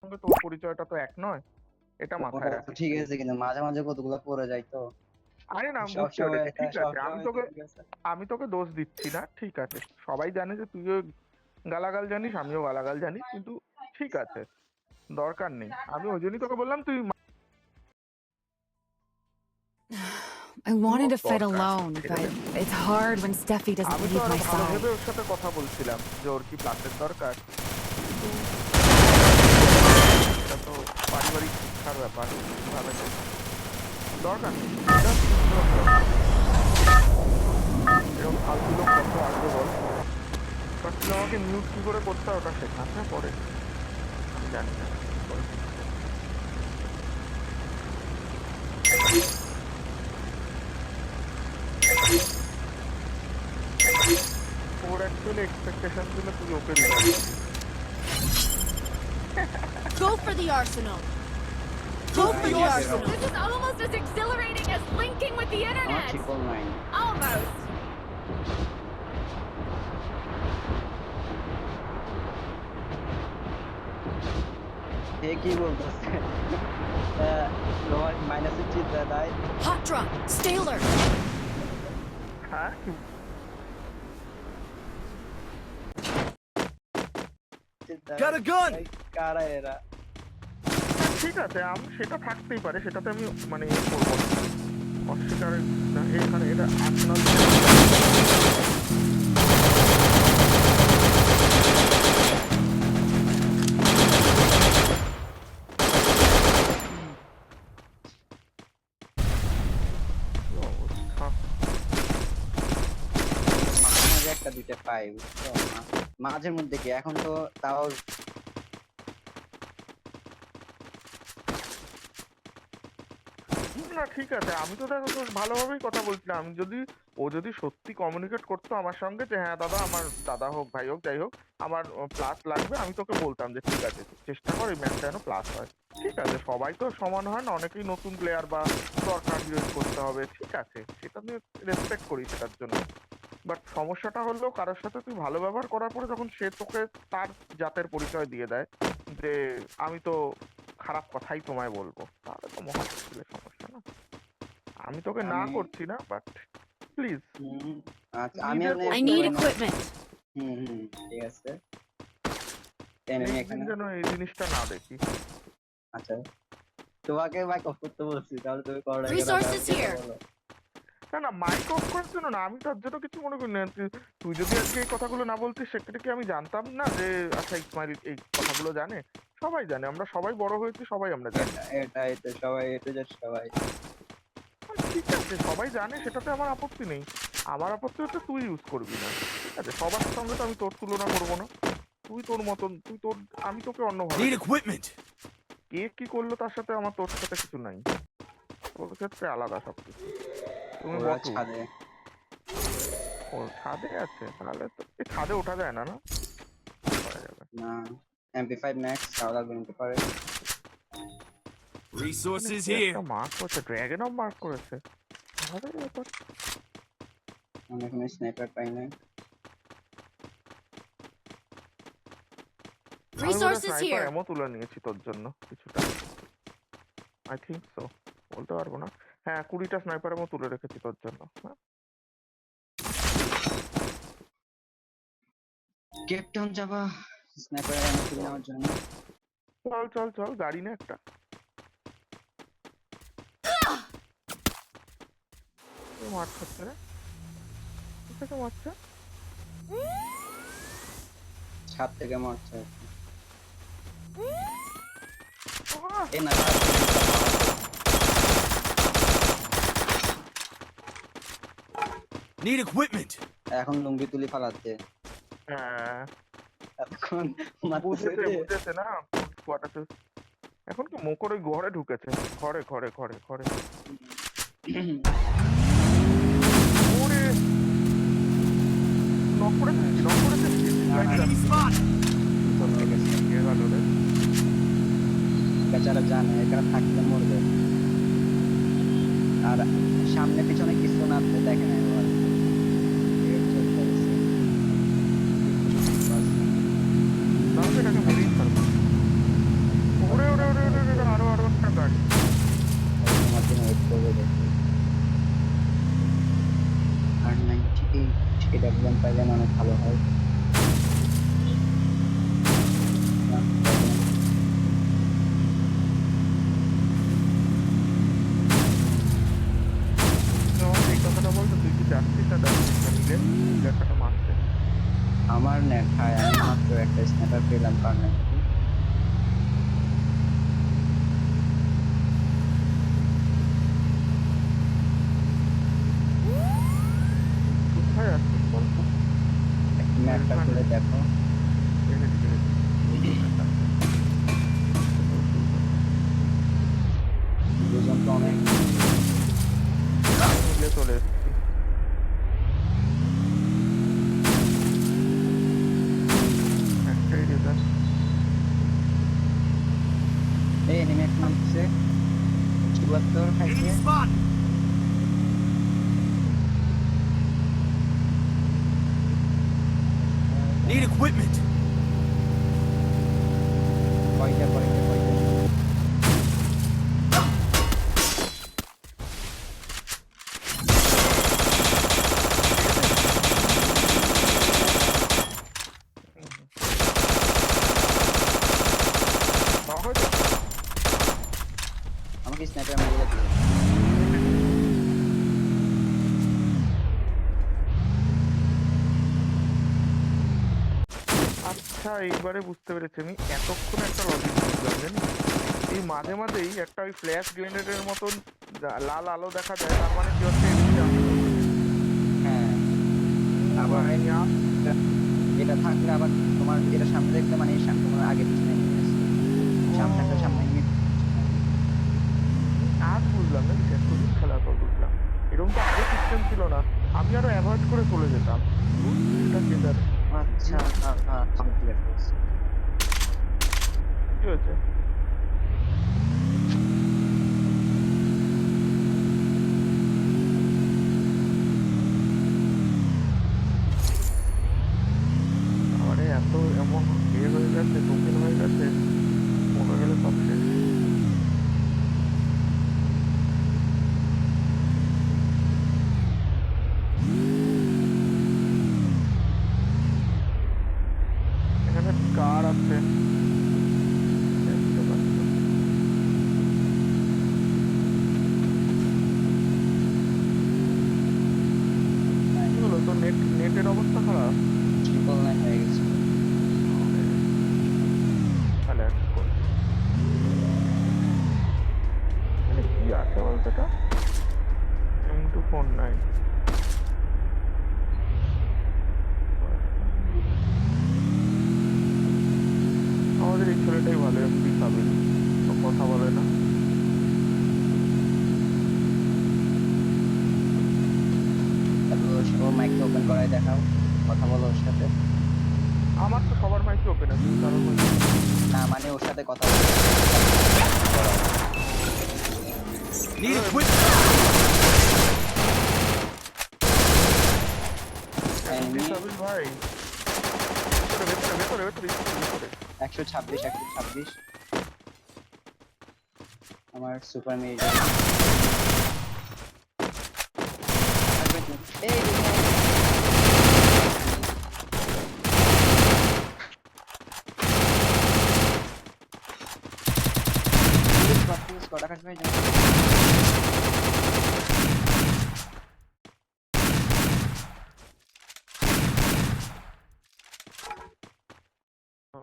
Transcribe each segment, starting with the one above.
সঙ্গে তোর পরিচয়টা তো এক নয়, এটা মাথায় ওটা তো রাখিস। ঠিক আছে, কিন্তু মাঝে মাঝে কতগুলো পড়ে যায় তো। আরে না, আমি সব বুঝতে সময় পেরেছি, ঠিক সব আছে, আমি সময় তো তোকে ঠিক আছে। আমি তোকে দোষ দিচ্ছি না, ঠিক আছে, সবাই জানে যে তুইও গালাগাল জানিস, আমিও গালাগাল জানি, কিন্তু ঠিক আছে, দরকার নেই, আমি ওই জন্যই তোকে বললাম তুই I wanted to fight দরকার, alone, ঠিক but আছে। it's hard when Steffi doesn't আমি তো leave আরো my ভালো side. ভেবে ওর সাথে কথা বলছিলাম যে ওর কি প্লাসের দরকার, কিন্তু এটা তো পারিবারিক শিক্ষার ব্যাপার, তাহলে তো দরকার নেই। এরকম ফালতু লোক কত আসবে বল, বাট তুই আমাকে মিউট কি করে করতে হয় ওটা শেখাস, হ্যাঁ পরে, আমি জানি না কি করে। ওর অ্যাকচুয়ালি এক্সপেকটেশন ছিল তুই ওকে রিভাইভ করবি। Go for the arsenal. Go for the arsenal. This is almost as exhilarating as linking with the আমার internet. Triple nine. Almost. এ কি বলতেছে? তোমার মাইনাসের চিন্তা তাই? Hot drop. Stay alert. হ্যাঁ চিন্তা Got a gun! কারা এরা? ঠিক আছে, আমি সেটা থাকতেই পারে, সেটাতে আমি মানে ইয়ে করবো না, অস্বীকার না, এখানে এটা আর্সেনাল অবস্থা। মাঝে মাঝে একটা দুইটা পাই, বুঝছো? মাঝের মধ্যে কি এখন তো তাও না ঠিক আছে, আমি তো দেখো তোর ভালোভাবেই কথা বলছিলাম, আমি যদি ও যদি সত্যি কমিউনিকেট করতো আমার সঙ্গে যে হ্যাঁ দাদা, আমার দাদা হোক ভাই হোক যাই হোক, আমার প্লাস লাগবে, আমি তোকে বলতাম যে ঠিক আছে চেষ্টা কর এই ম্যাচটা যেন প্লাস হয়, ঠিক আছে, সবাই তো সমান হয় না, অনেকেই নতুন প্লেয়ার বা দরকার বিরোধ করতে হবে, ঠিক আছে, সেটা আমি রেসপেক্ট করি সেটার জন্য, বাট সমস্যাটা হলো কারোর সাথে তুই ভালো ব্যবহার করার পরে যখন সে তোকে তার জাতের পরিচয় দিয়ে দেয় যে আমি তো খারাপ কথাই তোমায় বলবো, তাহলে তো মহা মুশকিলের সমস্যা না। আমি তোকে না আমি করছি না, বাট প্লিজ আচ্ছা আমি নিজের আপনার I পরিচয় need না, equipment. ঠিক আছে। এনিমি নেক্সট দিন এখানে। যেন এই জিনিসটা না দেখি। আচ্ছা তোমাকে বাইক অফ করতে বলছি, তাহলে তুমি করো না কেন? Resources তাহলে here. বলো। না না, মাইক অফ করার জন্য না, আমি তার জন্য কিছু মনে করি না, তুই যদি আজকে এই কথাগুলো না বলতিস সেক্ষেত্রে কি আমি জানতাম না যে আচ্ছা ইসমাইল এই কথাগুলো জানে, সবাই জানে, আমরা সবাই বড় হয়েছি, সবাই আমরা জানি। এটাই তো সবাই, এটা যে সবাই। ঠিক আছে, সবাই জানে, সেটাতে আমার আপত্তি নেই, আমার আপত্তি হচ্ছে তুই ইউজ করবি না, ঠিক আছে, সবার সঙ্গে তো আমি তোর তুলনা করবো না, তুই তোর মতন, তুই তোর, আমি তোকে অন্যভাবে Need দেখি। equipment! কে কি করলো তার সাথে আমার তোর সাথে কিছু নাই, তোর ক্ষেত্রে আলাদা সবকিছু, তুমি ওরা বটু। ছাদে। ও ছাদে আছে, তাহলে তো এই ছাদে ওঠা যায় না, না করা যাবে। না MP5 ম্যাক্স তাও লাগবে, নিতে পারে। Resources কি here! একটা মার্ক করেছে, ড্র্যাগন অফ মার্ক করেছে, ভালোই ব্যাপার। আমি এখন স্নাইপার পাই নাই। আমি বোধহয় Resources স্নাইপার here. এমও তুলে নিয়েছি তোর জন্য কিছুটা, আই থিঙ্ক সো, বলতে পারবো না, হ্যাঁ 20টা স্নাইপার এমও তুলে রেখেছি তোর জন্য, হ্যাঁ। কেপটাউন যাবা স্নাইপার এমন কিনে নেওয়ার জন্য? চল চল চল, গাড়ি নে একটা, মার খাচ্ছে রে, কোথা থেকে মারছে? ছাদ থেকে মারছে। আহ! এই না Need equipment! এখন লুঙ্গি তুলি ফালাচ্ছে। হ্যাঁ এতক্ষণ মারতেছে বুঝেছে রে। বুঝেছে না, কোয়াটাতে এখন কি মোকর ওই ঘরে ঢুকেছে, ঘরে ঘরে ঘরে ঘরে, ওরে নক করেছে, নক করেছে, Enemy spot! কে গেল রে? বেচারা জানে এখানে থাকলে মরবে, আর সামনে পিছনে কিছু না দেখে না এবার। তাহলে এটাকে মেরেই ছাড়বো। ও গাড়ি। তোমার জন্য ওয়েট করবো দেখি। আর 98 এডাব্লিউএম পাইলে না অনেক ভালো হয়। না, পাইলাম। তুই আমাকে এই কথাটা বলতো, তুই কি যাচ্ছিস না যাচ্ছিস না মিলে লেখাটা মারতে? আমার নেট হাই, আমি মাত্র একটা স্ন্যাপার পেলাম কার 90। কোথায় আসছিস বলতো? ম্যাপটা খুলে দেখো। দেখে দিকে দুজন তো অনেক। মিলে চলে এসছি। একটাই রেজাল্ট। এই এনিমি একটা নামছে 74 খাইছে। Need equipment. কয়টা কয়টা কয়টা হয়তো আমাকে স্ন্যাপার মেরে দিল। আচ্ছা এইবারে বুঝতে পেরেছি আমি। এতক্ষণ একটা লজিক বুঝলাম জানিস, এই মাঝে মাঝেই একটা ওই ফ্ল্যাশ গ্রেনেডের মতন লাল আলো দেখা যায়, তার মানে কি হচ্ছে এদিকে আসছে। হ্যাঁ, আবার এটা থাকলে আবার তোমার এটা সামনে দেখলে মানে এই তোমার আগে পিছনে নিয়ে আসে। সামনে একটা সামনে নিয়ে আজ বুঝলাম জানিস, এতদিন খেলার পর বুঝলাম এরকম তো আগে সিস্টেম ছিল না। আমি আরো অ্যাভয়েড করে চলে যেতাম। এটা কেদার আচ্ছা কমপ্লিট হয়েছে। কি হয়েছে? আমারে এত এমন হয়ে গেছে, টোকেন হয়ে গেছে, মনে গেলে সব শেষ। এখানে কার আছে দেখতে পাচ্ছ। কি হলো তো, নেটের অবস্থা খারাপ? 999 হয়ে গেছে। তাহলে এক কর। এখানে কি আছে বলতো এটা? M249 আমাদের এই ছেলেটাই ভালো, এমপি সাবিল, তো কথা বলে না। তারপর ওর মাইকটা ওপেন করাই দেখাও, কথা বলো ওর সাথে। আমার তো সবার মাইকই ওপেন আছে, কারোর মাইক না মানে ওর সাথে কথা বলো। Need equipment. এমপি সাবিল ভাই। ভেতরে ভেতরে ভেতরে ভেতরে ভেতরে 126 126 আমার সুপার মেজ। এই কটা কাজ ভাই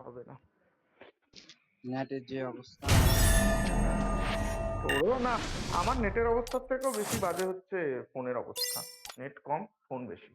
হবে না। নেটের যে অবস্থা। তোরও না, আমার নেটের অবস্থার থেকেও বেশি বাজে হচ্ছে ফোনের অবস্থা। নেট কম, ফোন বেশি।